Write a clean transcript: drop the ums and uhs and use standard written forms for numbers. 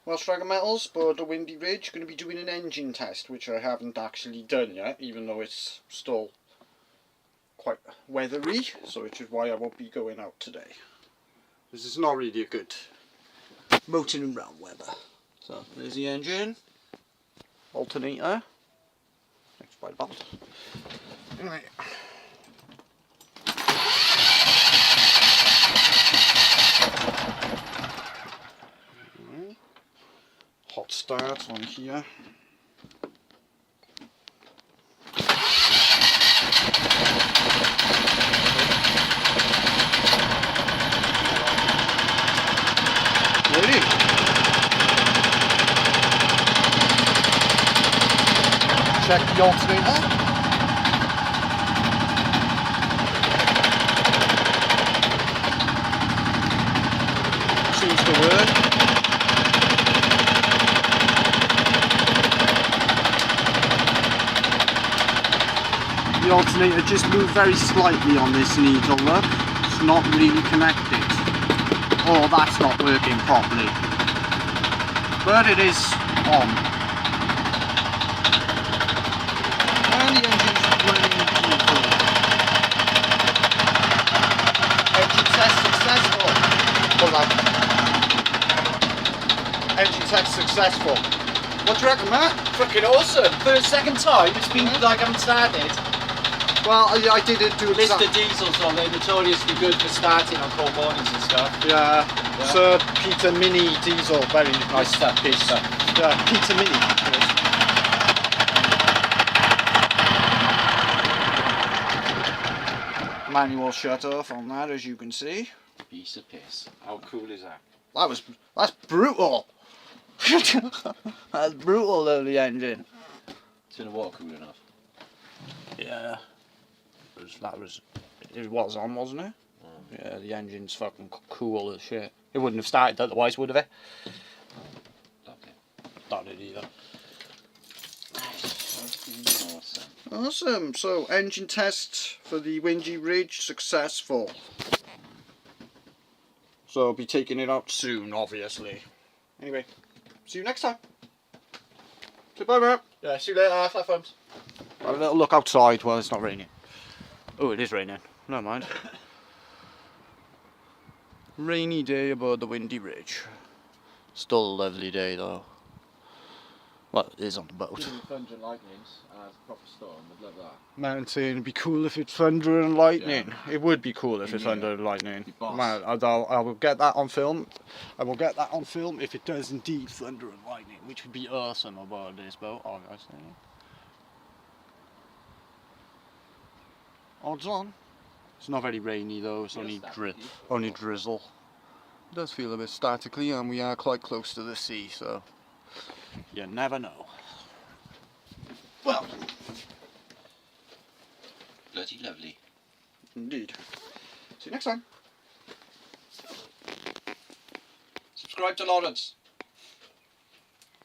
Well, Dragon Metals, but the Windy Ridge, going to be doing an engine test, which I haven't actually done yet, even though it's still quite weathery, so which is why I won't be going out today. This is not really a good motoring around weather. So, there's the engine, alternator, next by the bolt. Anyway. Hot start on here. Ready? Check the alternator. Seems to work. The alternator just moved very slightly on this needle, look. It's not really connected. Oh, that's not working properly. But it is on. And the engine's running beautifully. Engine test successful. Hold on. Engine test successful. What do you reckon, Matt? Fucking awesome! For the second time, it's been like I haven't started. Well, I did it to List the diesels on, they're notoriously good for starting on cold mornings and stuff. Yeah, Sir Peter Mini diesel, very nice stuff, piece. stuff. Yeah, Peter Mini. Manual shut off on that, as you can see. Piece of piss. How cool is that? That's brutal. That's brutal though, the engine. It's in the water cool enough. Yeah. It was on, wasn't it? Mm. Yeah, the engine's fucking cool as shit. It wouldn't have started otherwise, would have it? Not it either. Awesome. So, engine test for the Windy Ridge successful. So, I'll be taking it out soon, obviously. Anyway, see you next time. Say bye, Matt. Yeah, see you later, flat thumbs. Have a little look outside while it's not raining. Oh, it is raining. Never mind. Rainy day aboard the Windy Ridge. Still a lovely day though. Well, it is on the boat. Thunder and lightnings, proper storm, I'd love that. Mountain, it'd be cool if it's thunder and lightning. Yeah. It would be cool if it's thunder and lightning. Man, I will get that on film. I will get that on film if it does indeed thunder and lightning, which would be awesome aboard this boat, obviously. Odds on. It's not very rainy though, it's only drizzle. It does feel a bit statically, and we are quite close to the sea, so you never know. Well, bloody lovely. Indeed. See you next time. Subscribe to Lawrence.